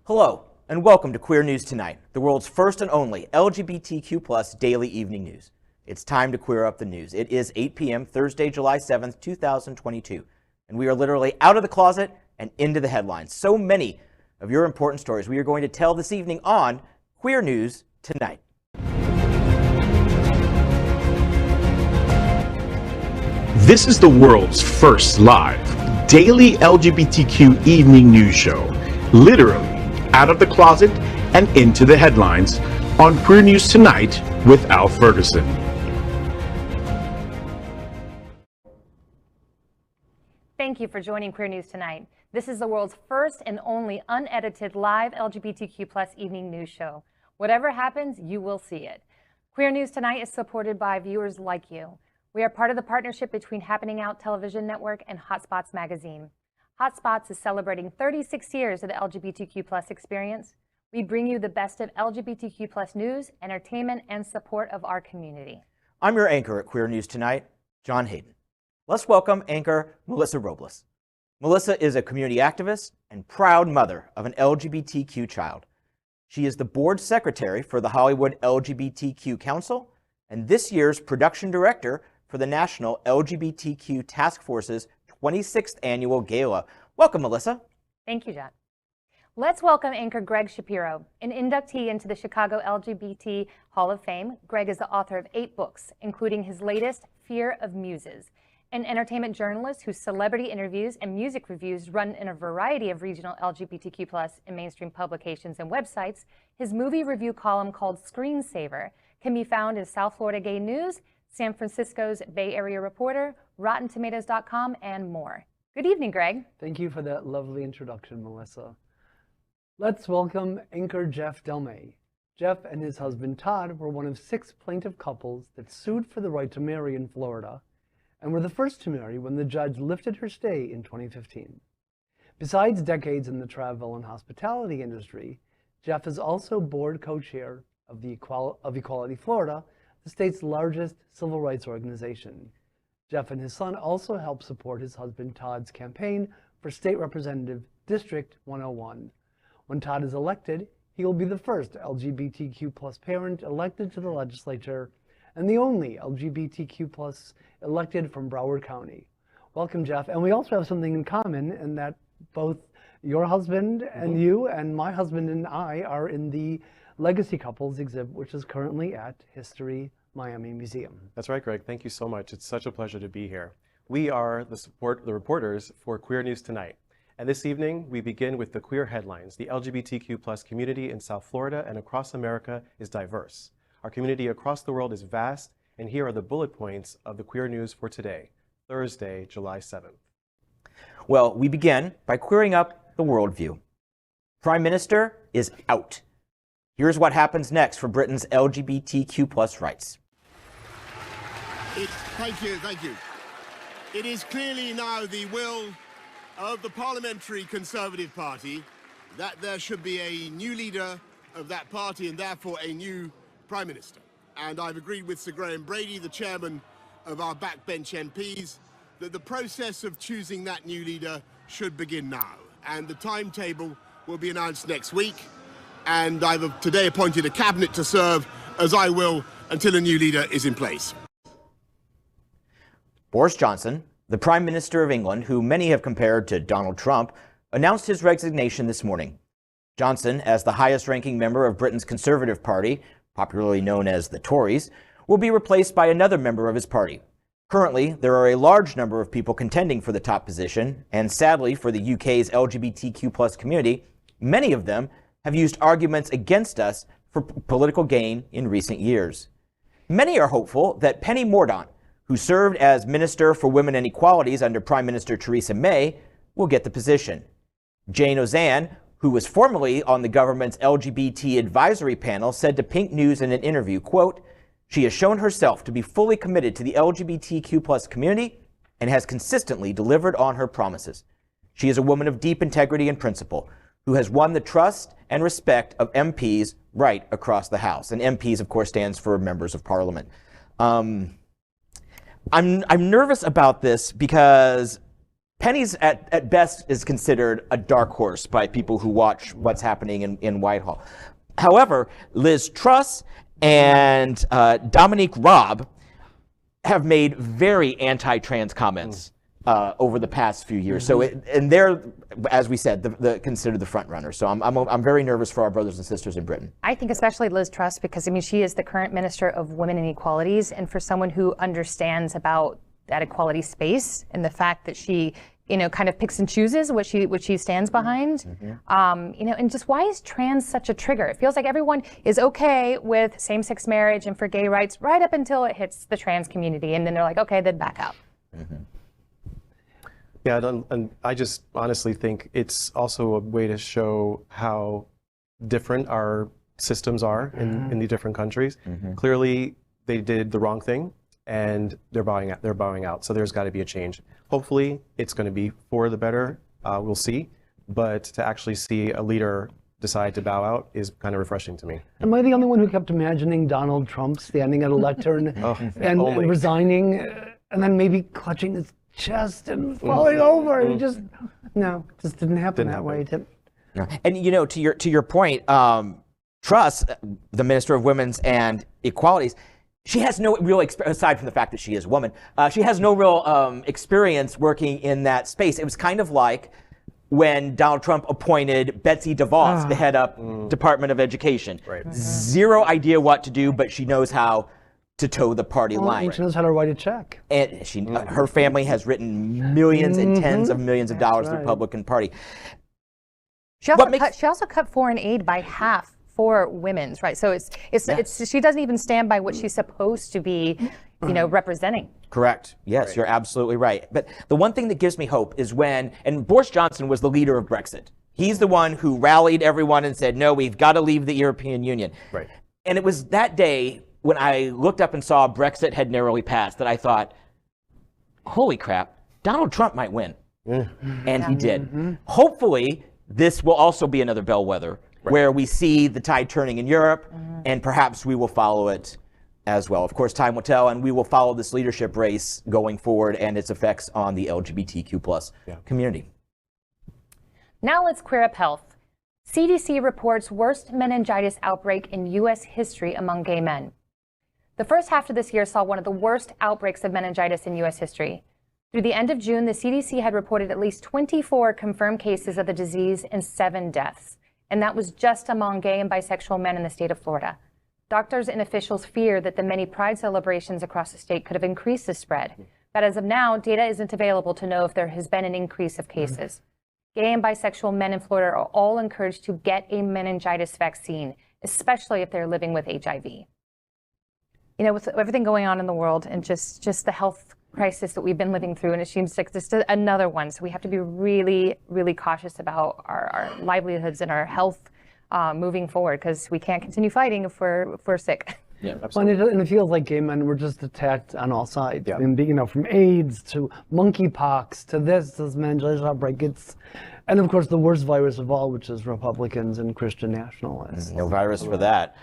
Hello, and welcome to Queer News Tonight, the world's first and only LGBTQ+ daily evening news. It's time to queer up the news. It is 8 p.m. Thursday, July 7th, 2022, and we are literally out of the closet and into the headlines. So many of your important stories we are going to tell this evening on Queer News Tonight. This is the world's first live daily LGBTQ evening news show, literally out of the closet and into the headlines on Queer News Tonight with Al Ferguson. Thank you for joining Queer News Tonight. This is the world's first and only unedited live LGBTQ+ evening news show. Whatever happens, you will see it. Queer News Tonight is supported by viewers like you. We are part of the partnership between Happening Out Television Network and Hotspots Magazine. Hotspots is celebrating 36 years of the LGBTQ+ experience. We bring you the best of LGBTQ+ news, entertainment, and support of our community. I'm your anchor at Queer News Tonight, John Hayden. Let's welcome anchor Melissa Robles. Melissa is a community activist and proud mother of an LGBTQ child. She is the board secretary for the Hollywood LGBTQ Council and this year's production director for the National LGBTQ Task Force's 26th Annual Gala. Welcome, Melissa. Thank you, John. Let's welcome anchor Gregg Shapiro, an inductee into the Chicago LGBT Hall of Fame. Gregg is the author of 8 books, including his latest, Fear of Muses, an entertainment journalist whose celebrity interviews and music reviews run in a variety of regional LGBTQ+ and mainstream publications and websites. His movie review column called Screensaver can be found in South Florida Gay News, San Francisco's Bay Area Reporter, RottenTomatoes.com, and more. Good evening, Gregg. Thank you for that lovely introduction, Melissa. Let's welcome anchor Jeff Delmay. Jeff and his husband Todd were one of 6 plaintiff couples that sued for the right to marry in Florida, and were the first to marry when the judge lifted her stay in 2015. Besides decades in the travel and hospitality industry, Jeff is also board co-chair of Equality Florida, the state's largest civil rights organization. Jeff and his son also help support his husband Todd's campaign for State Representative District 101. When Todd is elected, he will be the first LGBTQ+ parent elected to the legislature and the only LGBTQ+ elected from Broward County. Welcome, Jeff. And we also have something in common in that both your husband and you and my husband and I are in the Legacy Couples exhibit, which is currently at History Miami Museum. That's right, Greg. Thank you so much. It's such a pleasure to be here. We are the reporters for Queer News Tonight. And this evening, we begin with the queer headlines. The LGBTQ+ community in South Florida and across America is diverse. Our community across the world is vast, and here are the bullet points of the queer news for today, Thursday, July 7th. Well, we begin by queering up the worldview. Prime Minister is out. Here's what happens next for Britain's LGBTQ+ rights. Thank you. It is clearly now the will of the Parliamentary Conservative Party that there should be a new leader of that party and therefore a new Prime Minister. And I've agreed with Sir Graham Brady, the chairman of our backbench MPs, that the process of choosing that new leader should begin now. And the timetable will be announced next week. And I've today appointed a cabinet to serve, as I will, until a new leader is in place. Boris Johnson, the Prime Minister of England, who many have compared to Donald Trump, announced his resignation this morning. Johnson, as the highest-ranking member of Britain's Conservative Party, popularly known as the Tories, will be replaced by another member of his party. Currently, there are a large number of people contending for the top position, and sadly for the UK's LGBTQ+ community, many of them have used arguments against us for political gain in recent years. Many are hopeful that Penny Mordaunt, who served as Minister for Women and Equalities under Prime Minister Theresa May, will get the position. Jane Ozanne, who was formerly on the government's LGBT advisory panel, said to Pink News in an interview, quote, "She has shown herself to be fully committed to the LGBTQ+ community and has consistently delivered on her promises. She is a woman of deep integrity and principle who has won the trust and respect of MPs right across the House." And MPs, of course, stands for members of Parliament. I'm nervous about this because Penny's at best is considered a dark horse by people who watch what's happening in Whitehall. However, Liz Truss and Dominique Raab have made very anti-trans comments over the past few years. So, and they're, as we said, considered the front runner. So I'm very nervous for our brothers and sisters in Britain. I think especially Liz Truss, because I mean she is the current Minister of Women and Equalities, and for someone who understands about that equality space and the fact that she, kind of picks and chooses what she stands behind, and just why is trans such a trigger? It feels like everyone is okay with same-sex marriage and for gay rights right up until it hits the trans community, and then they're like, okay, then back out. Yeah, and I just honestly think it's also a way to show how different our systems are in the different countries. Clearly, they did the wrong thing, and they're bowing out. So there's got to be a change. Hopefully, it's going to be for the better. We'll see. But to actually see a leader decide to bow out is kind of refreshing to me. Am I the only one who kept imagining Donald Trump standing at a lectern and resigning, and then maybe clutching his chest and falling over? He just didn't happen that way. And to your point, Truss, the Minister of Women's and Equalities, she has no real aside from the fact that she is a woman, she has no real experience working in that space. It was kind of like when Donald Trump appointed Betsy DeVos to head up Department of Education. Zero idea what to do, but she knows how to toe the party line. She knows how to write a check. And her family has written millions and tens of millions of dollars to the Republican Party. She also cut foreign aid by half for women's, right? So it's she doesn't even stand by what she's supposed to be, representing. Correct. Yes, you're absolutely right. But the one thing that gives me hope is and Boris Johnson was the leader of Brexit. He's the one who rallied everyone and said, no, we've got to leave the European Union. Right. And it was that day when I looked up and saw Brexit had narrowly passed that I thought, holy crap, Donald Trump might win. And he did. Hopefully, this will also be another bellwether where we see the tide turning in Europe, and perhaps we will follow it as well. Of course, time will tell, and we will follow this leadership race going forward and its effects on the LGBTQ plus community. Now let's queer up health. CDC reports worst meningitis outbreak in U.S. history among gay men. The first half of this year saw one of the worst outbreaks of meningitis in U.S. history. Through the end of June, the CDC had reported at least 24 confirmed cases of the disease and 7 deaths. And that was just among gay and bisexual men in the state of Florida. Doctors and officials fear that the many pride celebrations across the state could have increased the spread. But as of now, data isn't available to know if there has been an increase of cases. Gay and bisexual men in Florida are all encouraged to get a meningitis vaccine, especially if they're living with HIV. With everything going on in the world and just the health crisis that we've been living through, and it seems like just another one. So we have to be really, really cautious about our livelihoods and our health moving forward, because we can't continue fighting if we're sick. Yeah, absolutely. And it feels like gay men were just attacked on all sides. And, from AIDS to monkeypox to this meningitis outbreak. And of course the worst virus of all, which is Republicans and Christian nationalists. No virus for that.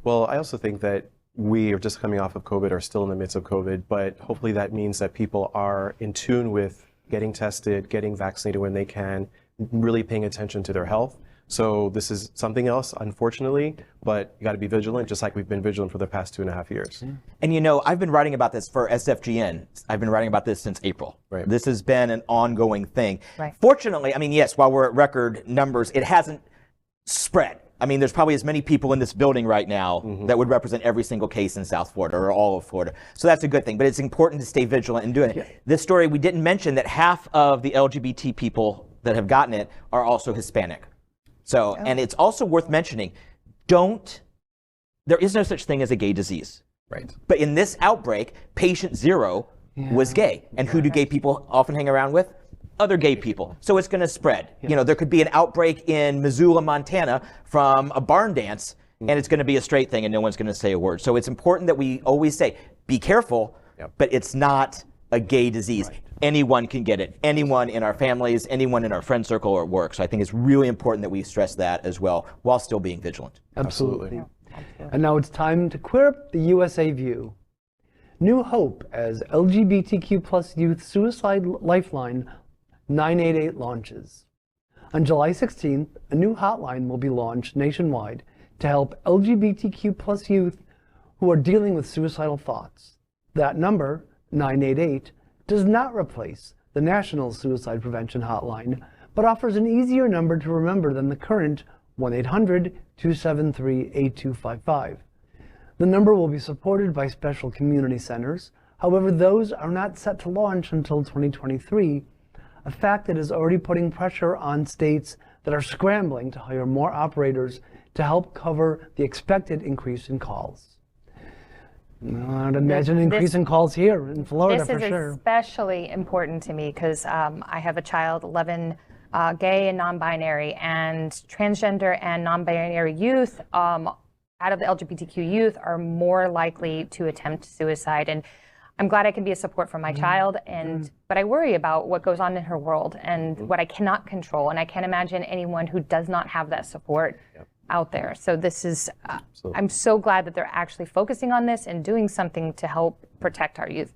Well, I also think that we are just coming off of COVID, or still in the midst of COVID, but hopefully that means that people are in tune with getting tested, getting vaccinated when they can, really paying attention to their health. So this is something else, unfortunately, but you got to be vigilant, just like we've been vigilant for the past 2.5 years. And I've been writing about this for SFGN. I've been writing about this since April. This has been an ongoing thing. Fortunately, yes, while we're at record numbers, it hasn't spread. There's probably as many people in this building right now that would represent every single case in South Florida or all of Florida. So that's a good thing, but it's important to stay vigilant in doing it. This story, we didn't mention that half of the LGBT people that have gotten it are also Hispanic. So, and it's also worth mentioning, there is no such thing as a gay disease. But in this outbreak, patient 0 was gay. And who do gay people often hang around with? Other gay people. So it's going to spread. There could be an outbreak in Missoula, Montana from a barn dance, and it's going to be a straight thing and no one's going to say a word. So it's important that we always say, be careful, but it's not a gay disease. Anyone can get it. Anyone in our families, anyone in our friend circle or at work. So I think it's really important that we stress that as well, while still being vigilant. Absolutely. And now it's time to queer up the USA View. new hope as LGBTQ plus youth suicide lifeline 988 launches. On July 16th, a new hotline will be launched nationwide to help LGBTQ plus youth who are dealing with suicidal thoughts. That number, 988, does not replace the National Suicide Prevention Hotline, but offers an easier number to remember than the current 1-800-273-8255. The number will be supported by special community centers. However, those are not set to launch until 2023, a fact that is already putting pressure on states that are scrambling to hire more operators to help cover the expected increase in calls. I'd imagine an increase in calls here in Florida for sure. This is especially important to me because I have a child, 11, gay and non-binary, and transgender and non-binary youth out of the LGBTQ youth are more likely to attempt suicide. And I'm glad I can be a support for my child, but I worry about what goes on in her world and what I cannot control. And I can't imagine anyone who does not have that support out there. So this is, I'm so glad that they're actually focusing on this and doing something to help protect our youth.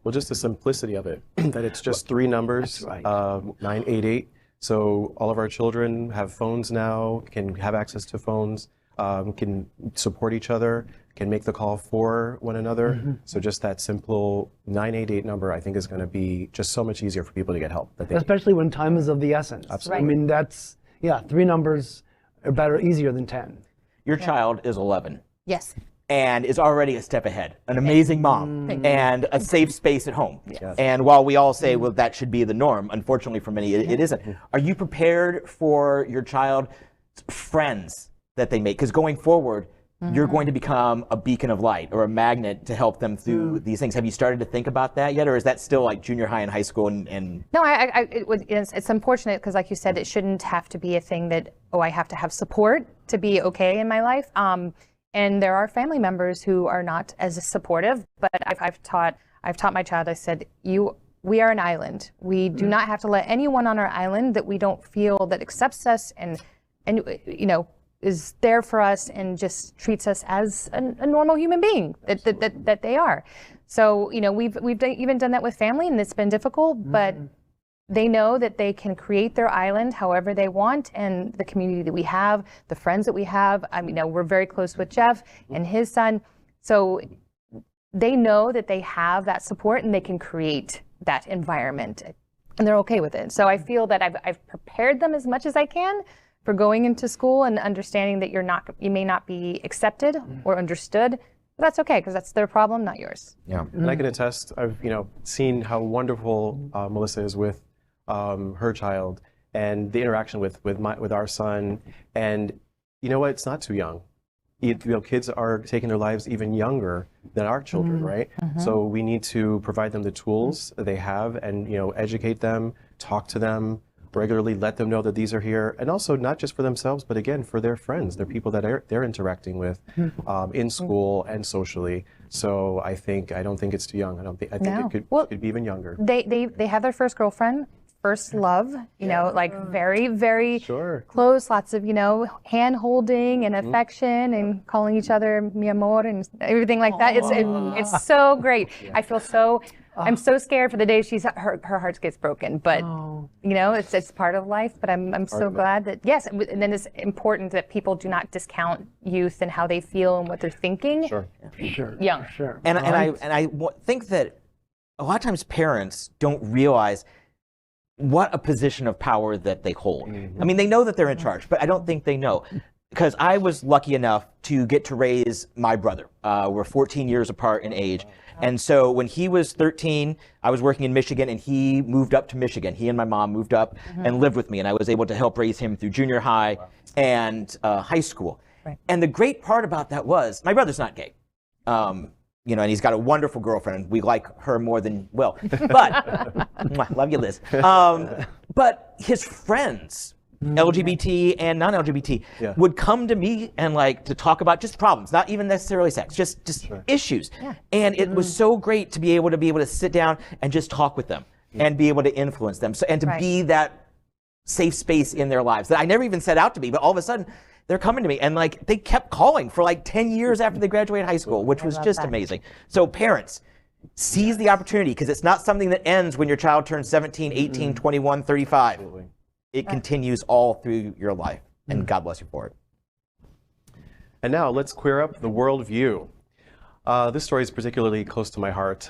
Well, just the simplicity of it, that it's just three numbers, 988. So all of our children have phones now, can have access to phones, can support each other, can make the call for one another. So just that simple 988 number, I think, is going to be just so much easier for people to get help. Especially when time is of the essence. Absolutely. I mean, that's, three numbers are better, easier than 10. Your child is 11. Yes. And is already a step ahead. An amazing mom and a safe space at home. And while we all say, well, that should be the norm, unfortunately for many, it isn't. Are you prepared for your child's friends that they make? Because going forward, you're going to become a beacon of light or a magnet to help them through these things. Have you started to think about that yet? Or is that still like junior high and high school? And No, it's unfortunate because, like you said, it shouldn't have to be a thing that, I have to have support to be okay in my life. And there are family members who are not as supportive, but I've taught my child, I said, we are an island. We do not have to let anyone on our island that we don't feel that accepts us and is there for us and just treats us as a normal human being that they are. So, we've even done that with family, and it's been difficult, but they know that they can create their island however they want, and the community that we have, the friends that we have, we're very close with Jeff and his son. So they know that they have that support and they can create that environment, and they're okay with it. So I feel that I've prepared them as much as I can for going into school and understanding that you may not be accepted or understood. But that's okay, because that's their problem, not yours. Yeah. And I can attest, I've seen how wonderful Melissa is with her child and the interaction with our son. And you know what? It's not too young. Kids are taking their lives even younger than our children, right? So we need to provide them the tools they have and educate them, talk to them regularly, let them know that these are here, and also not just for themselves, but again for their friends, they're people that they're interacting with in school and socially. So I don't think it's too young. I think it could be even younger. They have their first girlfriend, first love, very, very close, lots of, hand holding and affection and calling each other mi amor and everything like that. It's so great. I feel so, I'm so scared for the day her heart gets broken, but it's part of life. But I'm so glad that, yes, and then it's important that people do not discount youth and how they feel and what they're thinking. Young. And I think that a lot of times parents don't realize what a position of power that they hold. I mean, they know that they're in charge, but I don't think they know. Because I was lucky enough to get to raise my brother. We're 14 years apart in age. And so when he was 13, I was working in Michigan, and he moved up to Michigan. He and my mom moved up and lived with me, and I was able to help raise him through junior high and high school. And the great part about that was, my brother's not gay. And he's got a wonderful girlfriend. We like her more than Will. But, love you, Liz. But his friends, LGBT and non-LGBT, would come to me and to talk about just problems, not even necessarily sex, just issues. And it was so great to be able to sit down and just talk with them and be able to influence them. So, and to be that safe space in their lives that I never even set out to be, but all of a sudden they're coming to me, and they kept calling for 10 years after they graduated high school, which was just amazing. So parents, Seize the opportunity, because it's not something that ends when your child turns 17, 18, 21, 35. Absolutely. It continues all through your life, and God bless you for it. And now let's queer up the worldview. This story is particularly close to my heart.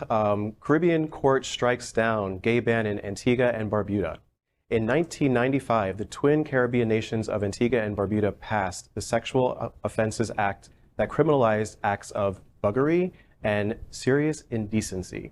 Caribbean court strikes down gay ban in Antigua and Barbuda. In 1995, the twin Caribbean nations of Antigua and Barbuda passed the Sexual Offenses Act that criminalized acts of buggery and serious indecency,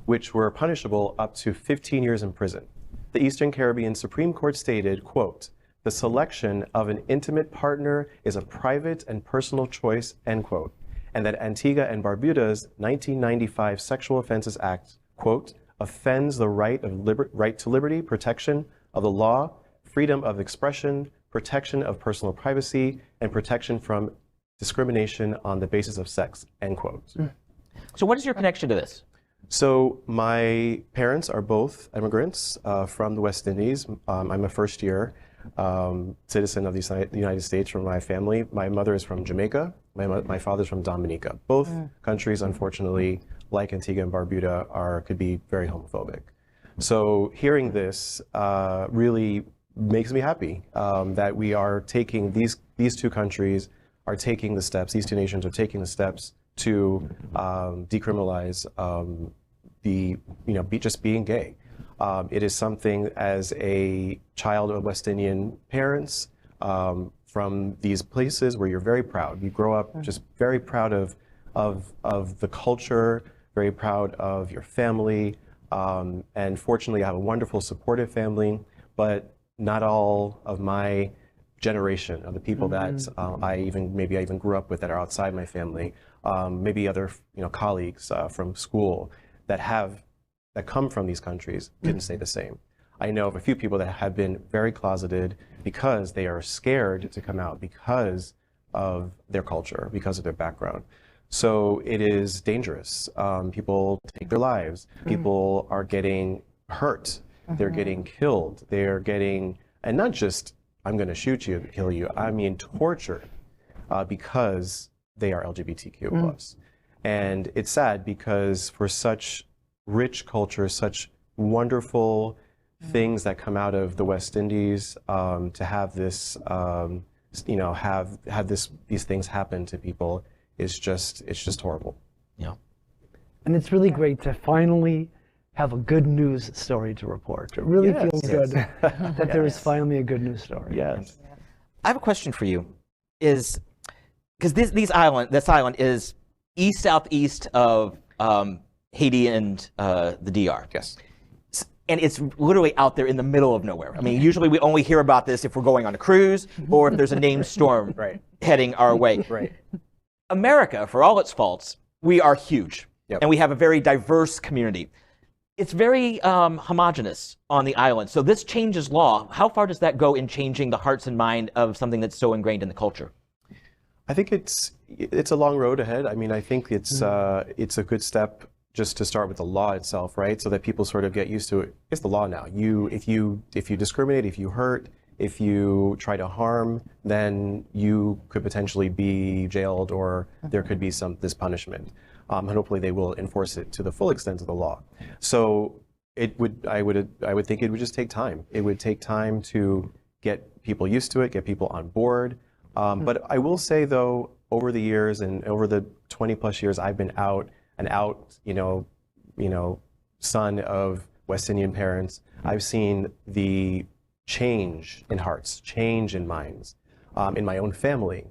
which were punishable up to 15 years in prison. The Eastern Caribbean Supreme Court stated, quote, "The selection of an intimate partner is a private and personal choice," end quote, and that Antigua and Barbuda's 1995 Sexual Offenses Act, quote, "offends the right to liberty, protection of the law, freedom of expression, protection of personal privacy, and protection from discrimination on the basis of sex," end quote. So what is your connection to this? So my parents are both immigrants from the West Indies. I'm a first-year citizen of the United States from my family. My mother is from Jamaica. My father's from Dominica. Both countries, unfortunately, like Antigua and Barbuda, could be very homophobic. So hearing this really makes me happy that we are taking these two countries are taking the steps. These two nations are taking the steps to decriminalize just being gay. It is something, as a child of West Indian parents from these places where you're very proud. You grow up just very proud of the culture, very proud of your family, and fortunately I have a wonderful supportive family, but not all of my generation of the people that I even grew up with that are outside my family, maybe other colleagues from school that come from these countries didn't say the same. I know of a few people that have been very closeted because they are scared to come out because of their culture, because of their background. So it is dangerous. People take their lives. People are getting hurt. They're getting killed. They're getting, and not just, I'm going to shoot you, kill you, I mean tortured because they are LGBTQ+. And it's sad because for such rich culture, such wonderful things that come out of the West Indies, to have this, these things happen to people it's just horrible. Yeah. And it's really great to finally have a good news story to report. It really feels good that there is finally a good news story. Yes. I have a question for you. Is because this island is southeast of Haiti and the DR. Yes. And it's literally out there in the middle of nowhere. I mean, usually we only hear about this if we're going on a cruise or if there's a named storm heading our way. Right. America, for all its faults, we are huge. Yep. And we have a very diverse community. It's very homogenous on the island. So this changes law. How far does that go in changing the hearts and mind of something that's so ingrained in the culture? I think it's a long road ahead. I mean, I think it's a good step just to start with the law itself, right? So that people sort of get used to it. It's the law now. If you discriminate, if you hurt, if you try to harm, then you could potentially be jailed, or there could be this punishment. And hopefully they will enforce it to the full extent of the law. So I would think it would just take time. It would take time to get people used to it, get people on board. But I will say though, over the years and over the 20+ years I've been out, son of West Indian parents, I've seen the change in hearts, change in minds, in my own family,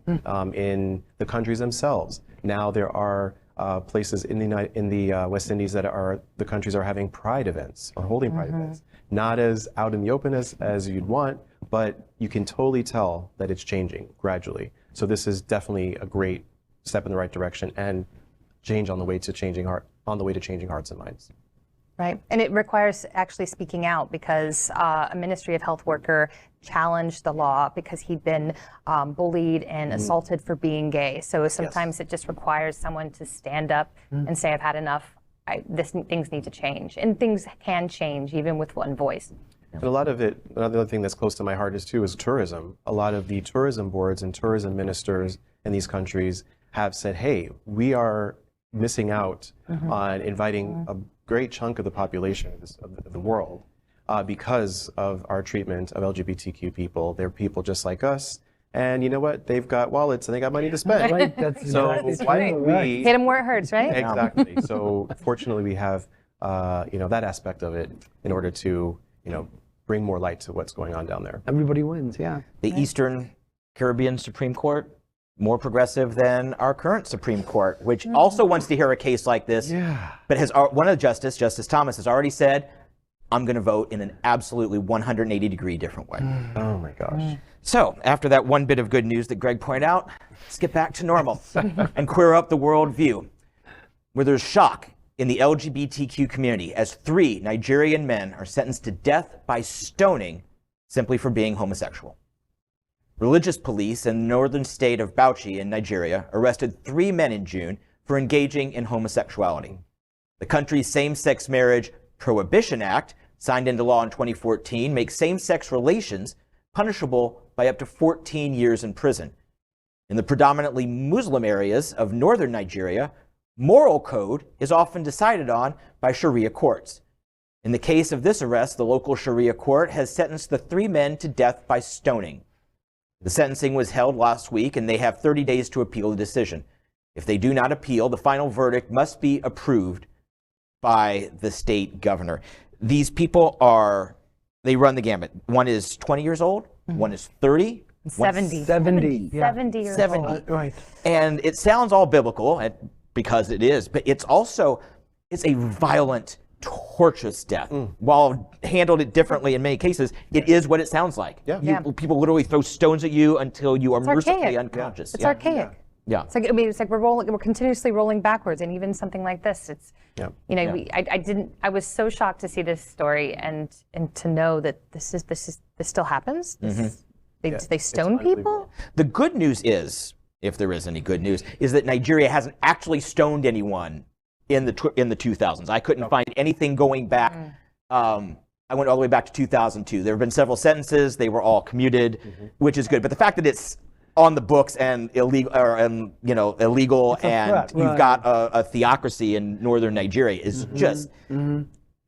in the countries themselves. Now there are places in the West Indies that the countries are having pride events or holding pride events. Not as out in the open as you'd want, but you can totally tell that it's changing gradually. So this is definitely a great step in the right direction and change on the way to changing hearts and minds. Right, and it requires actually speaking out, because a Ministry of Health worker challenged the law because he'd been bullied and assaulted for being gay. So sometimes it just requires someone to stand up and say, I've had enough, things need to change. And things can change even with one voice. And a lot of it, another thing that's close to my heart is tourism. A lot of the tourism boards and tourism ministers in these countries have said, hey, we are missing out on inviting a great chunk of the population of the world because of our treatment of LGBTQ people. They're people just like us. And you know what? They've got wallets and they got money to spend. Right, that's So exactly why true. don't Right. we... Hit them where it hurts, right? Exactly. So fortunately, we have that aspect of it in order to bring more light to what's going on down there. Everybody wins, yeah. The Eastern Caribbean Supreme Court, more progressive than our current Supreme Court, which also wants to hear a case like this. Yeah. But one of the Justice Thomas, has already said, I'm going to vote in an absolutely 180-degree different way. Oh my gosh. So, after that one bit of good news that Greg pointed out, let's get back to normal and queer up the world view, where there's shock in the LGBTQ community as 3 Nigerian men are sentenced to death by stoning simply for being homosexual. Religious police in the northern state of Bauchi in Nigeria arrested 3 men in June for engaging in homosexuality. The country's Same-Sex Marriage Prohibition Act, signed into law in 2014, makes same-sex relations punishable by up to 14 years in prison. In the predominantly Muslim areas of northern Nigeria, moral code is often decided on by Sharia courts. In the case of this arrest, the local Sharia court has sentenced the 3 men to death by stoning. The sentencing was held last week, and they have 30 days to appeal the decision. If they do not appeal, the final verdict must be approved by the state governor. These people they run the gamut. One is 20 years old, one is 30, 70. 70. Yeah. 70 years 70. old. Right. And it sounds all biblical, because it is, but it's a violent, torturous death. While handled it differently in many cases, it is what it sounds like. Yeah. People literally throw stones at you until you are It's mercifully archaic. unconscious. It's archaic. Yeah. It's like we're continuously rolling backwards, and even something like this, it's I was so shocked to see this story and to know that this still happens. They stone people. The good news is, if there is any good news, is that Nigeria hasn't actually stoned anyone in the 2000s. I couldn't find anything going back. I went all the way back to 2002. There have been several sentences. They were all commuted, which is good. But the fact that it's on the books and illegal, and you've got a theocracy in northern Nigeria is just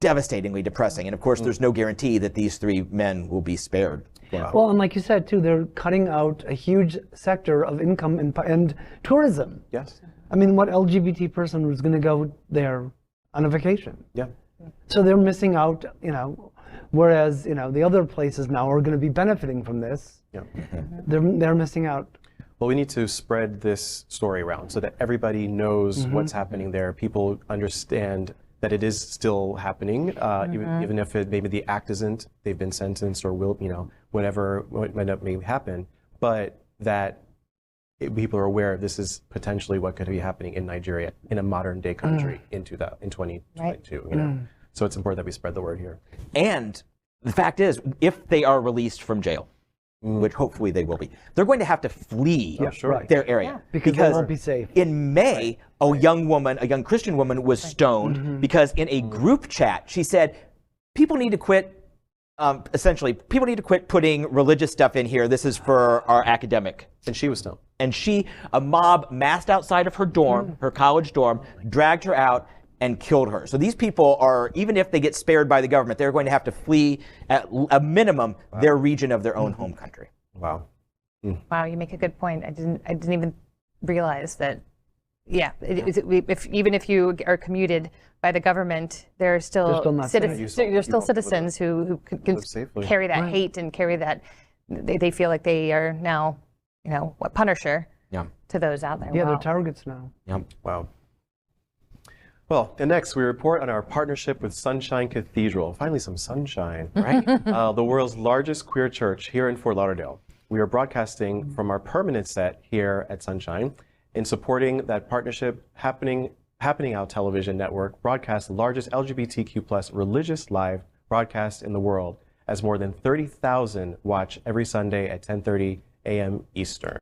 devastatingly depressing. And of course, there's no guarantee that these 3 men will be spared. Well, and like you said too, they're cutting out a huge sector of income and tourism. Yes. I mean, what LGBT person was going to go there on a vacation? Yeah. So they're missing out, whereas, the other places now are going to be benefiting from this. Yeah. They're missing out. Well, we need to spread this story around so that everybody knows what's happening there. People understand that it is still happening, even if maybe the act isn't, they've been sentenced or will, whatever may happen, but that people are aware this is potentially what could be happening in Nigeria, in a modern day country in 2022. So it's important that we spread the word here. And the fact is, if they are released from jail, which hopefully they will be, they're going to have to flee their area. Because they won't be safe. In May, a young Christian woman was stoned because in a group chat, she said, people need to quit, people need to quit putting religious stuff in here. This is for our academic. And she was stoned. And a mob massed outside of her dorm, her college dorm, dragged her out and killed her. So these people are, even if they get spared by the government, they're going to have to flee at a minimum their region of their own home country. Wow. Wow, you make a good point. I didn't even realize that. Yeah, even if you are commuted by the government, there are still citizens who can carry that hate and carry that. They feel like they are now, what punisher to those out there. Yeah, Wow. they're targets now. Wow. Well, and next we report on our partnership with Sunshine Cathedral. Finally, some sunshine, right? The world's largest queer church here in Fort Lauderdale. We are broadcasting from our permanent set here at Sunshine. In supporting that partnership, Happening Out Television Network broadcasts the largest LGBTQ+ religious live broadcast in the world, as more than 30,000 watch every Sunday at 10:30 a.m. Eastern.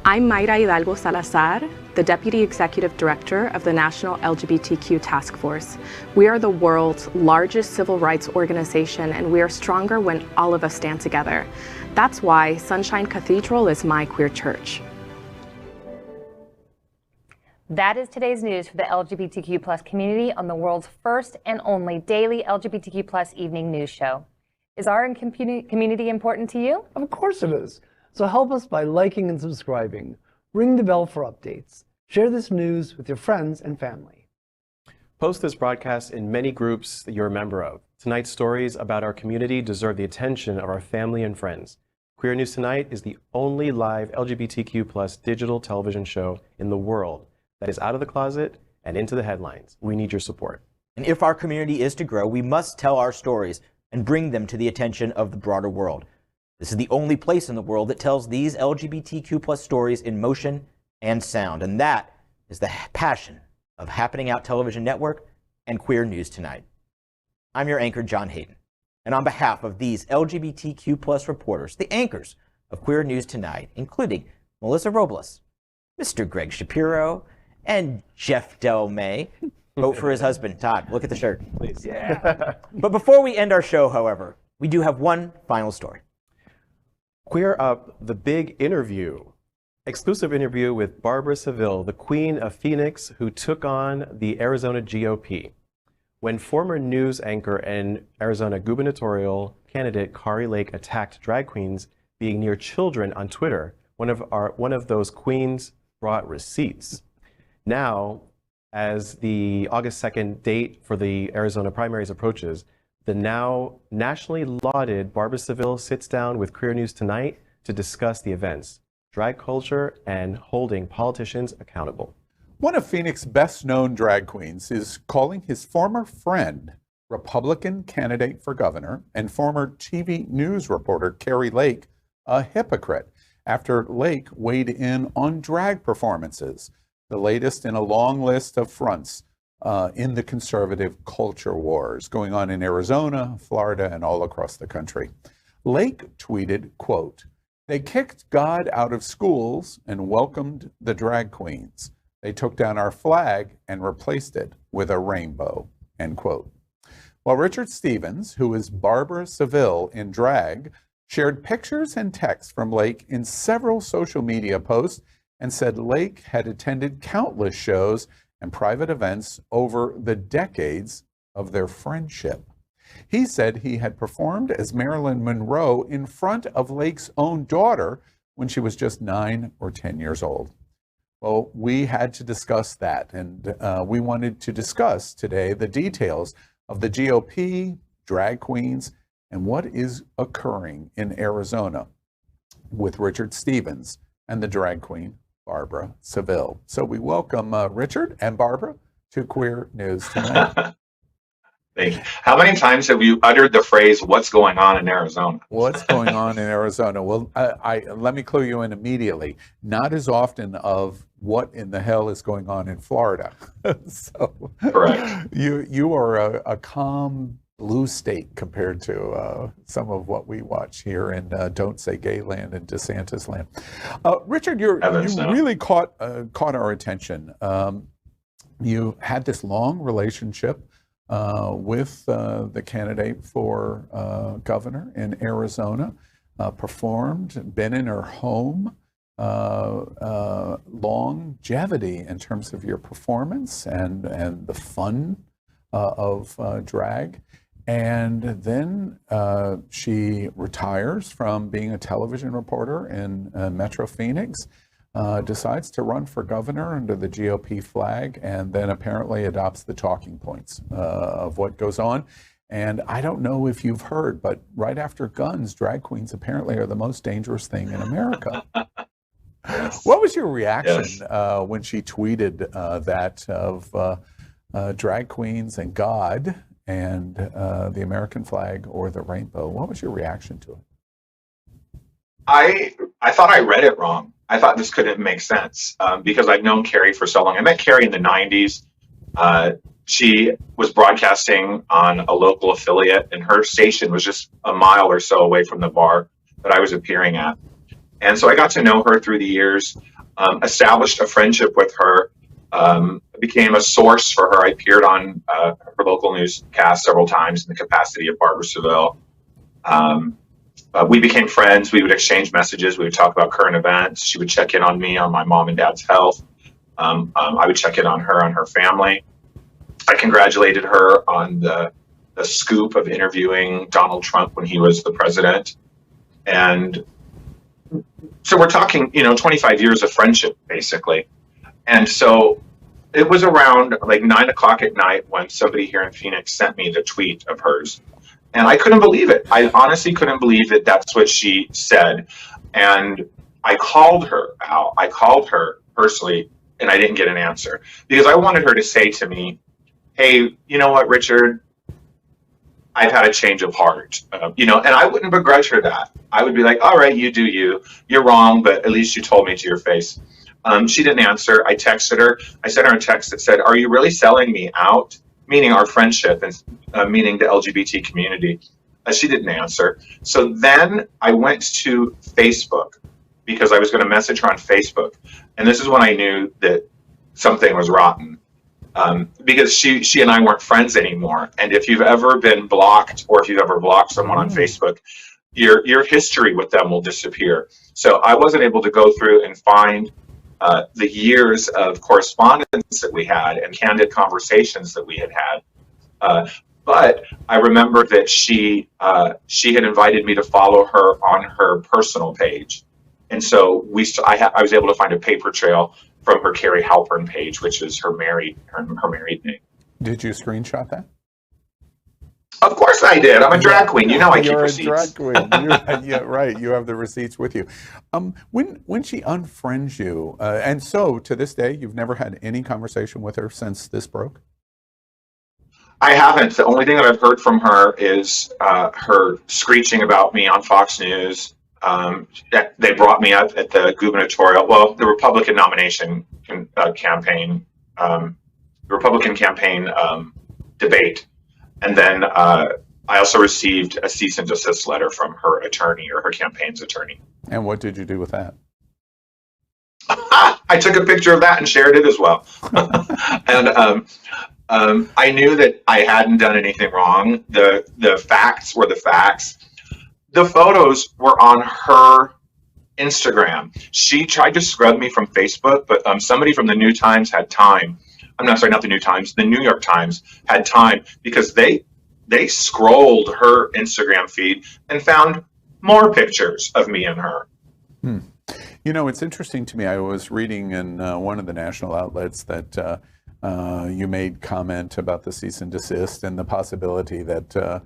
I'm Mayra Hidalgo Salazar, the Deputy Executive Director of the National LGBTQ Task Force. We are the world's largest civil rights organization, and we are stronger when all of us stand together. That's why Sunshine Cathedral is my queer church. That is today's news for the LGBTQ plus community on the world's first and only daily LGBTQ plus evening news show. Is our community important to you? Of course it is. So help us by liking and subscribing. Ring the bell for updates. Share this news with your friends and family. Post this broadcast in many groups that you're a member of. Tonight's stories about our community deserve the attention of our family and friends. Queer News Tonight is the only live LGBTQ plus digital television show in the world that is out of the closet and into the headlines. We need your support. And if our community is to grow, we must tell our stories and bring them to the attention of the broader world. This is the only place in the world that tells these LGBTQ plus stories in motion and sound. And that is the passion of Happening Out Television Network and Queer News Tonight. I'm your anchor, John Hayden. And on behalf of these LGBTQ plus reporters, the anchors of Queer News Tonight, including Melissa Robles, Mr. Gregg Shapiro, and Jeff Delmay, vote for his husband, Todd. Look at the shirt, please. Yeah. But before we end our show, however, we do have one final story. Queer Up, the big interview. Exclusive interview with Barbra Seville, the Queen of Phoenix, who took on the Arizona GOP. When former news anchor and Arizona gubernatorial candidate Kari Lake attacked drag queens being near children on Twitter, one of those queens brought receipts. Now, as the August 2nd date for the Arizona primaries approaches, the now nationally lauded Barbra Seville sits down with Queer News Tonight to discuss the events, drag culture, and holding politicians accountable. One of Phoenix's best-known drag queens is calling his former friend, Republican candidate for governor and former TV news reporter Kari Lake, a hypocrite after Lake weighed in on drag performances, the latest in a long list of fronts in the conservative culture wars going on in Arizona, Florida, and all across the country. Lake tweeted, quote, "They kicked God out of schools and welcomed the drag queens. They took down our flag and replaced it with a rainbow," end quote. While Richard Stevens, who is Barbra Seville in drag, shared pictures and texts from Lake in several social media posts and said Lake had attended countless shows and private events over the decades of their friendship. He said he had performed as Marilyn Monroe in front of Lake's own daughter when she was just 9 or 10 years old. Well, we had to discuss that, and we wanted to discuss today the details of the GOP, drag queens, and what is occurring in Arizona with Richard Stevens and the drag queen, Barbra Seville. So we welcome Richard and Barbra to Queer News Tonight. Thank you. How many times have you uttered the phrase, "What's going on in Arizona"? What's going on in Arizona? Well, let me clue you in immediately. Not as often of what in the hell is going on in Florida. So correct. You are a calm blue state compared to some of what we watch here in Don't Say Gay Land and DeSantis land. Richard, you really caught our attention. You had this long relationship with the candidate for governor in Arizona, performed, been in her home, longevity in terms of your performance and the fun of drag. And then she retires from being a television reporter in Metro Phoenix, decides to run for governor under the GOP flag, and then apparently adopts the talking points of what goes on. And I don't know if you've heard, but right after guns, drag queens apparently are the most dangerous thing in America. Yes. What was your reaction when she tweeted that of drag queens and God and the American flag or the rainbow? What was your reaction to it? I thought I read it wrong. I thought this couldn't make sense because I've known Kari for so long. I met Kari in the 90s. She was broadcasting on a local affiliate, and her station was just a mile or so away from the bar that I was appearing at. And so I got to know her through the years, established a friendship with her, became a source for her. I appeared on her local newscast several times in the capacity of Barbra Seville. We became friends. We would exchange messages. We would talk about current events. She would check in on me, on my mom and dad's health. I would check in on her family. I congratulated her on the scoop of interviewing Donald Trump when he was the president. And so we're talking, 25 years of friendship, basically. And so it was around like 9 o'clock at night when somebody here in Phoenix sent me the tweet of hers. And I couldn't believe it. I honestly couldn't believe that that's what she said. And I called her, Al. I called her personally, and I didn't get an answer because I wanted her to say to me, hey, you know what, Richard? I've had a change of heart, and I wouldn't begrudge her that. I would be like, all right, you do you. You're wrong, but at least you told me to your face. She didn't answer. I texted her. I sent her a text that said, are you really selling me out? Meaning our friendship and meaning the LGBT community. She didn't answer. So then I went to Facebook because I was going to message her on Facebook. And this is when I knew that something was rotten. Because she and I weren't friends anymore. And if you've ever been blocked or if you've ever blocked someone on Facebook, your history with them will disappear. So I wasn't able to go through and find the years of correspondence that we had and candid conversations that we had had. But I remember that she had invited me to follow her on her personal page. And so I was able to find a paper trail from her Carrie Halpern page, which is her married name. Did you screenshot that? Of course I did. I'm a drag queen. I keep receipts. You're a drag queen. Yeah, right. You have the receipts with you. When she unfriends you, and so to this day, you've never had any conversation with her since this broke? I haven't. The only thing that I've heard from her is her screeching about me on Fox News. They brought me up at the the Republican nomination campaign, the Republican campaign debate. And then I also received a cease and desist letter from her attorney or her campaign's attorney. And what did you do with that? I took a picture of that and shared it as well. And I knew that I hadn't done anything wrong. The facts were the facts. The photos were on her Instagram. She tried to scrub me from Facebook, but somebody from the New Times had time. I'm not sorry, not the New Times. The New York Times had time because they scrolled her Instagram feed and found more pictures of me and her. It's interesting to me. I was reading in one of the national outlets that you made comment about the cease and desist and the possibility that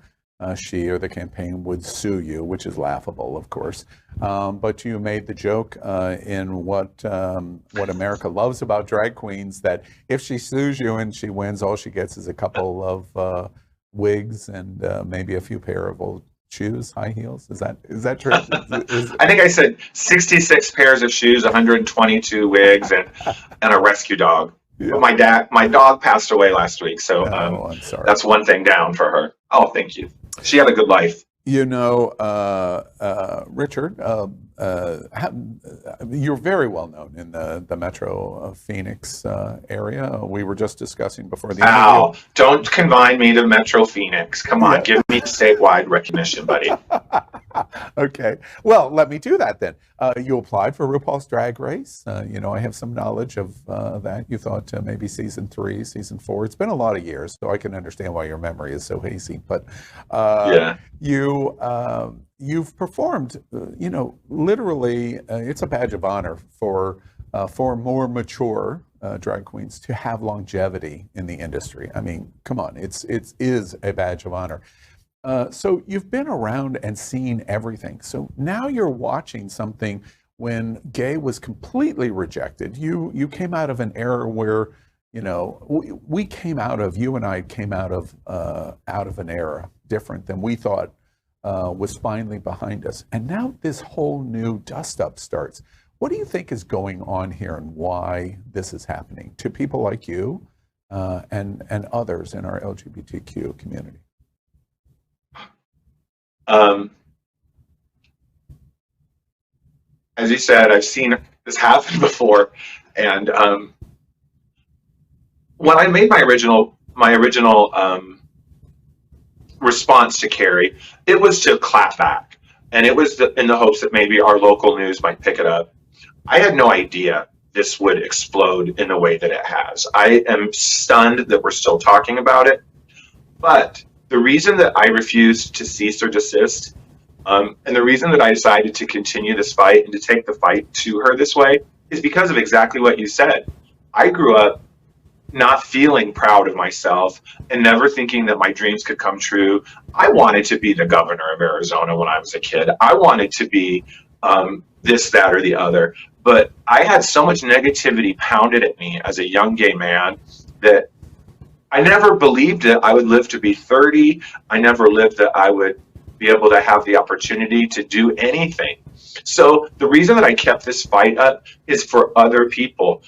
she or the campaign would sue you, which is laughable, of course. But you made the joke in what America loves about drag queens, that if she sues you and she wins, all she gets is a couple of wigs and maybe a few pair of old shoes, high heels. Is that true? I think I said 66 pairs of shoes, 122 wigs, and a rescue dog. Yeah. My dog passed away last week, so I'm sorry. That's one thing down for her. Oh, thank you. She had a good life. Richard, you're very well known in the Metro Phoenix area. We were just discussing before the interview. Ow, don't confine me to Metro Phoenix. Come on, give me statewide recognition, buddy. Okay. Well, let me do that then. You applied for RuPaul's Drag Race. I have some knowledge of that. You thought maybe season 3, season 4. It's been a lot of years, so I can understand why your memory is so hazy. But yeah. You've performed, literally, it's a badge of honor for more mature drag queens to have longevity in the industry. I mean, come on, it is a badge of honor. So you've been around and seen everything. So now you're watching something when gay was completely rejected. You came out of an era where, we came out of, you and I came out of an era different than we thought was finally behind us. And now this whole new dust-up starts. What do you think is going on here and why this is happening to people like you and others in our LGBTQ community? as you said, I've seen this happen before. And when I made my original response to Carrie, it was to clap back, and it was in the hopes that maybe our local news might pick it up. I had no idea this would explode in the way that it has. I am stunned that we're still talking about it. But the reason that I refused to cease or desist, and the reason that I decided to continue this fight and to take the fight to her this way, is because of exactly what you said. I grew up not feeling proud of myself and never thinking that my dreams could come true. I wanted to be the governor of Arizona when I was a kid. I wanted to be this, that, or the other. But I had so much negativity pounded at me as a young gay man that I never believed that I would live to be 30. I never lived that I would be able to have the opportunity to do anything. So the reason that I kept this fight up is for other people,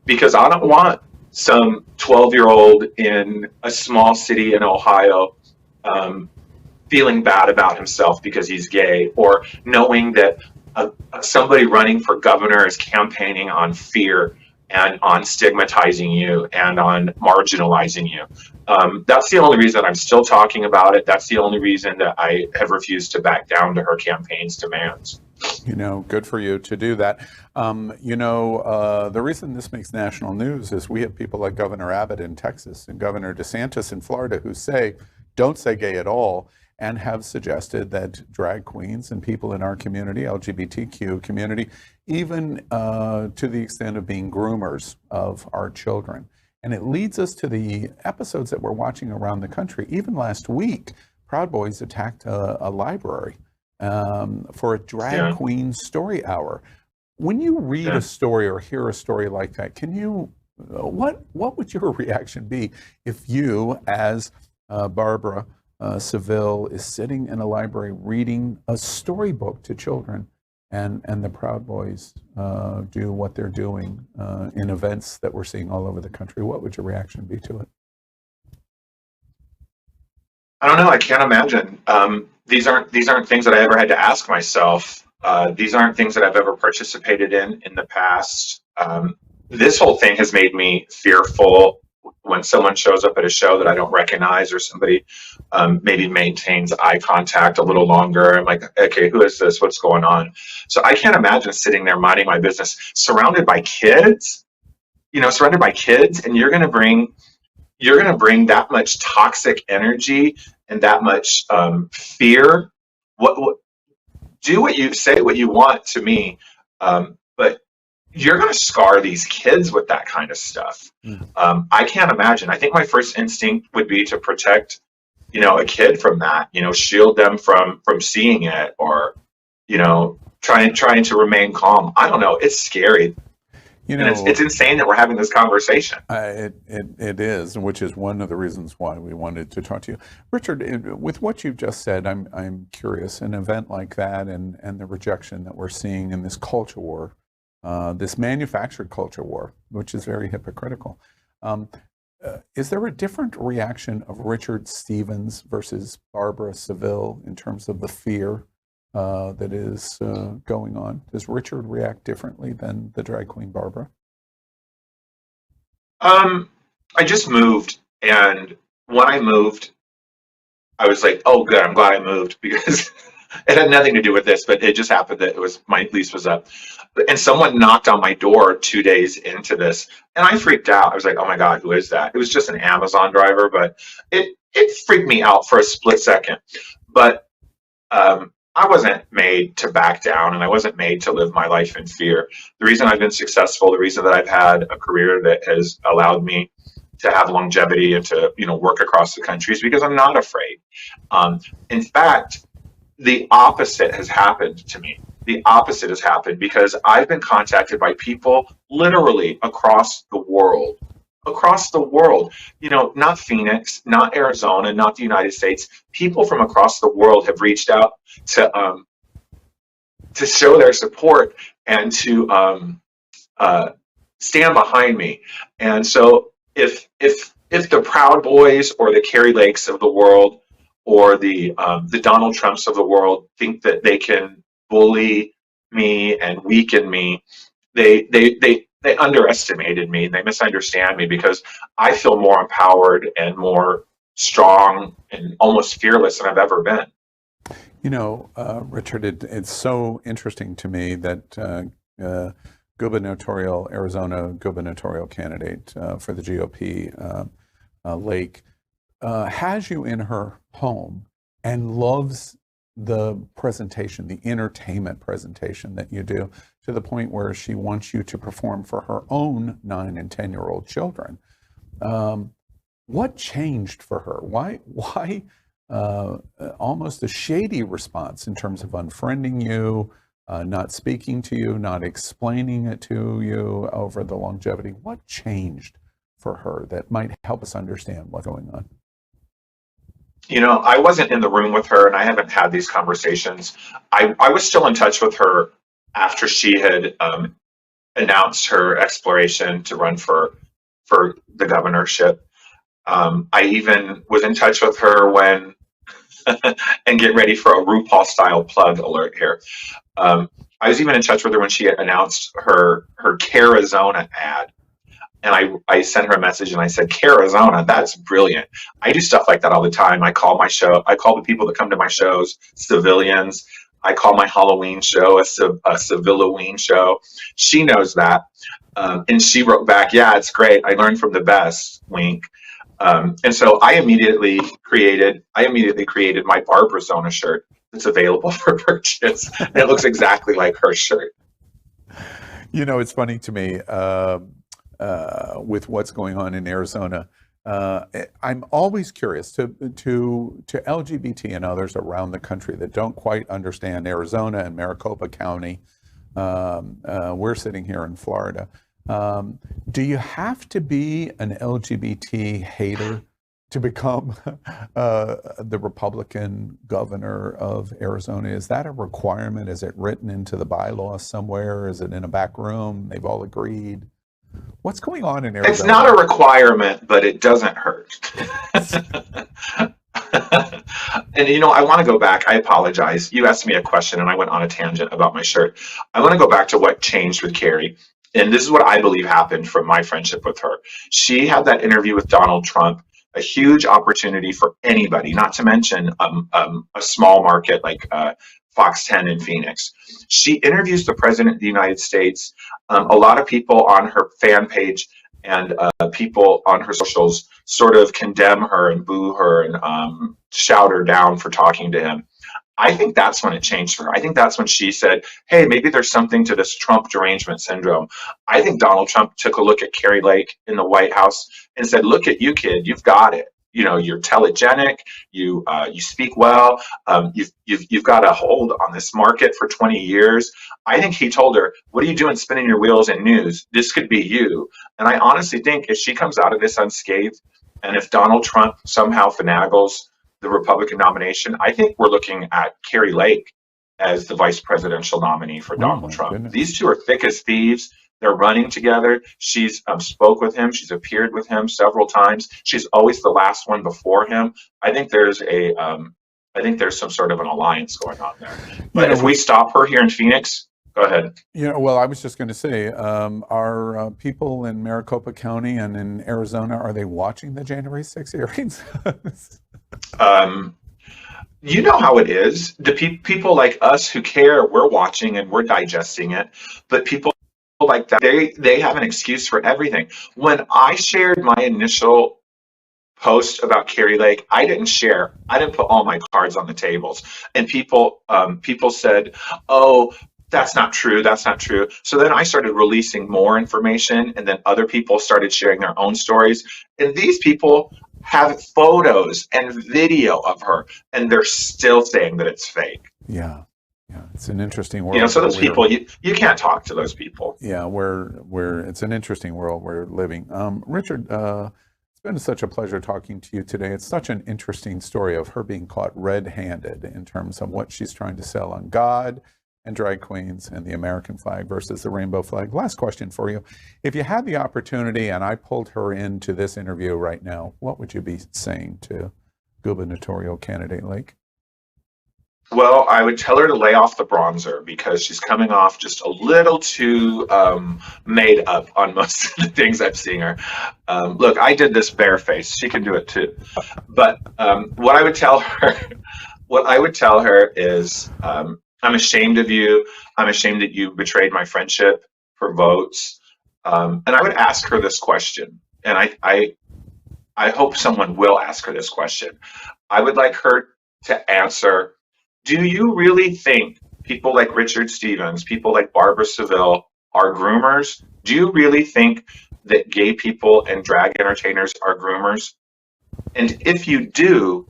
because I don't want some 12-year-old in a small city in Ohio feeling bad about himself because he's gay, or knowing that somebody running for governor is campaigning on fear and on stigmatizing you and on marginalizing you. That's the only reason I'm still talking about it. That's the only reason that I have refused to back down to her campaign's demands. Good for you to do that. The reason this makes national news is we have people like Governor Abbott in Texas and Governor DeSantis in Florida who say, don't say gay at all, and have suggested that drag queens and people in our community, LGBTQ community, even to the extent of being groomers of our children. And it leads us to the episodes that we're watching around the country. Even last week, Proud Boys attacked a library for a drag queen story hour. When you read a story or hear a story like that, what would your reaction be if you, as Barbra Seville, is sitting in a library reading a storybook to children, and the Proud Boys do what they're doing in events that we're seeing all over the country? What would your reaction be to it? I don't know. I can't imagine. These aren't things that I ever had to ask myself. These aren't things that I've ever participated in the past. This whole thing has made me fearful when someone shows up at a show that I don't recognize, or somebody maybe maintains eye contact a little longer. I'm like, okay, who is this? What's going on? So I can't imagine sitting there minding my business, surrounded by kids, and you're going to bring that much toxic energy and that much fear. Do what you say, what you want to me, but you're going to scar these kids with that kind of stuff. I can't imagine. I think my first instinct would be to protect, a kid from that. Shield them from seeing it, or trying to remain calm. I don't know. It's scary. It's insane that we're having this conversation. It is, which is one of the reasons why we wanted to talk to you. Richard, with what you've just said, I'm curious, an event like that and the rejection that we're seeing in this culture war, this manufactured culture war, which is very hypocritical. Is there a different reaction of Richard Stevens versus Barbra Seville in terms of the fear that is going on? Does Richard react differently than the drag queen Barbra? I just moved, and when I moved, I was like, oh good, I'm glad I moved, because it had nothing to do with this, but it just happened that my lease was up. And someone knocked on my door 2 days into this, and I freaked out. I was like, oh my God, who is that? It was just an Amazon driver, but it freaked me out for a split second. But I wasn't made to back down, and I wasn't made to live my life in fear. The reason I've been successful, the reason that I've had a career that has allowed me to have longevity and to work across the country is because I'm not afraid. In fact, the opposite has happened to me. The opposite has happened because I've been contacted by people literally across the world. Across the world, not Phoenix, not Arizona, not the United States. People from across the world have reached out to show their support and to stand behind me. And so if the Proud Boys or the Carrie Lakes of the world or the Donald Trumps of the world think that they can bully me and weaken me. They underestimated me. They misunderstand me because I feel more empowered and more strong and almost fearless than I've ever been. You know, Richard, it's so interesting to me that Arizona gubernatorial candidate for the GOP, Lake, has you in her home and loves the presentation, the entertainment presentation that you do, to the point where she wants you to perform for her own 9 and 10-year-old children. What changed for her? Why almost a shady response in terms of unfriending you, not speaking to you, not explaining it to you over the longevity? What changed for her that might help us understand what's going on? You know, I wasn't in the room with her and I haven't had these conversations. I was still in touch with her after she had announced her exploration to run for the governorship. I even was in touch with her when, and get ready for a RuPaul style plug alert here. I was even in touch with her when she announced her Carizona ad. And I sent her a message and I said, Carizona, that's brilliant. I do stuff like that all the time. I call the people that come to my shows civilians. I call my Halloween show a Seville show. She knows that. And she wrote back, yeah, it's great. I learned from the best, wink. And so I immediately created my Barbra Zona shirt that's available for purchase. And it looks exactly like her shirt. You know, it's funny to me, with what's going on in Arizona. I'm always curious to LGBT and others around the country that don't quite understand Arizona and Maricopa County. We're sitting here in Florida. Do you have to be an LGBT hater to become the Republican governor of Arizona? Is that a requirement? Is it written into the bylaws somewhere? Is it in a back room? They've all agreed. What's going on in Arizona? It's not a requirement, but it doesn't hurt. And you know, I want to go back. I apologize. You asked me a question and I went on a tangent about my shirt. I want to go back to what changed with Carrie. And this is what I believe happened from my friendship with her. She had that interview with Donald Trump, a huge opportunity for anybody, not to mention a small market like Fox 10 in Phoenix. She interviews the president of the United States. A lot of people on her fan page and people on her socials sort of condemn her and boo her and shout her down for talking to him. I think that's when it changed for her. I think that's when she said, hey, maybe there's something to this Trump derangement syndrome. I think Donald Trump took a look at Carrie Lake in the White House and said, look at you, kid, you've got it. You know, you're telegenic, you speak well, you've got a hold on this market for 20 years. I think he told her, what are you doing spinning your wheels in news? This could be you. And I honestly think if she comes out of this unscathed, and if Donald Trump somehow finagles the Republican nomination, I think we're looking at Carrie Lake as the vice presidential nominee for Donald Trump. Goodness. These two are thick as thieves. They're running together. She's spoke with him. She's appeared with him several times. She's always the last one before him. I think there's some sort of an alliance going on there. But if we stop her here in Phoenix, go ahead. Yeah, well, I was just going to say, are people in Maricopa County and in Arizona, are they watching the January 6th hearings? You know how it is. The people like us who care, we're watching and we're digesting it. But people like that, they have an excuse for everything. When I shared my initial post about Carrie Lake, I didn't put all my cards on the tables. And people said, oh, that's not true. That's not true. So then I started releasing more information, and then other people started sharing their own stories. And these people have photos and video of her, and they're still saying that it's fake. Yeah. Yeah, it's an interesting world. You know, so those people, you can't talk to those people. Yeah, it's an interesting world we're living. Richard, it's been such a pleasure talking to you today. It's such an interesting story of her being caught red-handed in terms of what she's trying to sell on God and drag queens and the American flag versus the rainbow flag. Last question for you. If you had the opportunity and I pulled her into this interview right now, what would you be saying to gubernatorial candidate Lake? Well, I would tell her to lay off the bronzer because she's coming off just a little too made up on most of the things I've seen her. Look, I did this barefaced. She can do it too. But what I would tell her is, I'm ashamed of you. I'm ashamed that you betrayed my friendship for votes. And I would ask her this question, and I hope someone will ask her this question. I would like her to answer, do you really think people like Richard Stevens, people like Barbra Seville are groomers? Do you really think that gay people and drag entertainers are groomers? And if you do,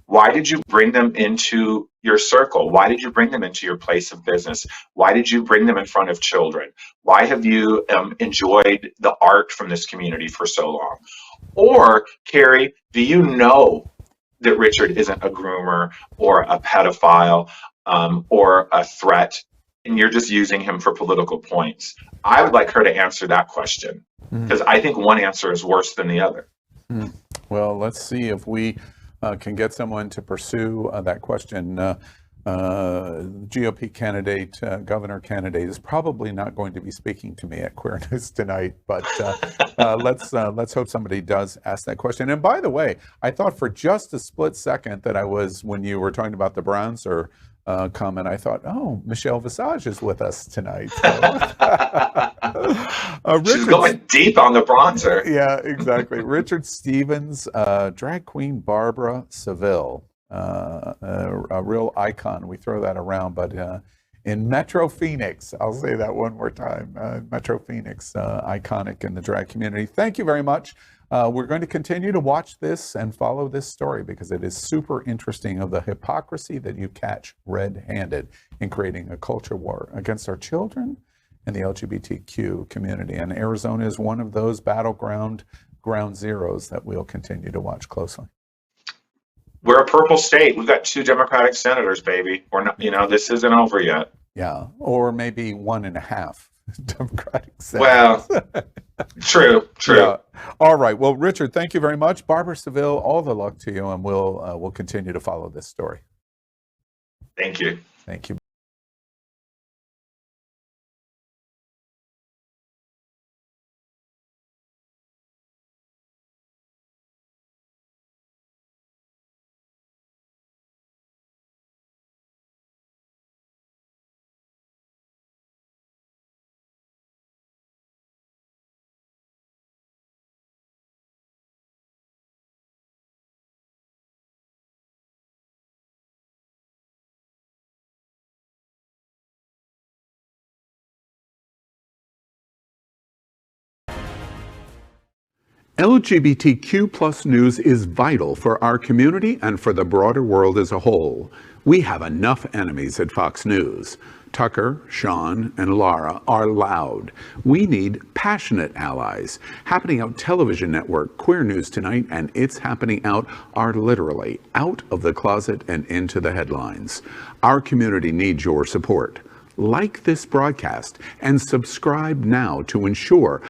why did you bring them into your circle? Why did you bring them into your place of business? Why did you bring them in front of children? Why have you enjoyed the art from this community for so long? Or, Carrie, do you know that Richard isn't a groomer or a pedophile or a threat, and you're just using him for political points? I would like her to answer that question, because I think one answer is worse than the other. Well, let's see if we can get someone to pursue that question. GOP candidate, governor candidate, is probably not going to be speaking to me at Queer News tonight, but let's hope somebody does ask that question. And by the way, I thought for just a split second that I was, when you were talking about the bronzer comment, I thought, oh, Michelle Visage is with us tonight. So. She's going deep on the bronzer. Yeah, exactly. Richard Stevens, drag queen Barbra Seville. A real icon. We throw that around, but in Metro Phoenix, I'll say that one more time, Metro Phoenix, iconic in the drag community. Thank you very much. We're going to continue to watch this and follow this story because it is super interesting of the hypocrisy that you catch red-handed in creating a culture war against our children and the LGBTQ community. And Arizona is one of those ground zeros that we'll continue to watch closely. We're a purple state. We've got 2 Democratic senators, baby. We're not, this isn't over yet. Yeah, or maybe 1.5 Democratic senators. Well, true. Yeah. All right. Well, Richard, thank you very much. Barbra Seville, all the luck to you, and we'll continue to follow this story. Thank you. Thank you. LGBTQ+ news is vital for our community and for the broader world as a whole. We have enough enemies at Fox News. Tucker, Sean, and Laura are loud. We need passionate allies. Happening Out television network, Queer News Tonight, and It's Happening Out are literally out of the closet and into the headlines. Our community needs your support. Like this broadcast and subscribe now to ensure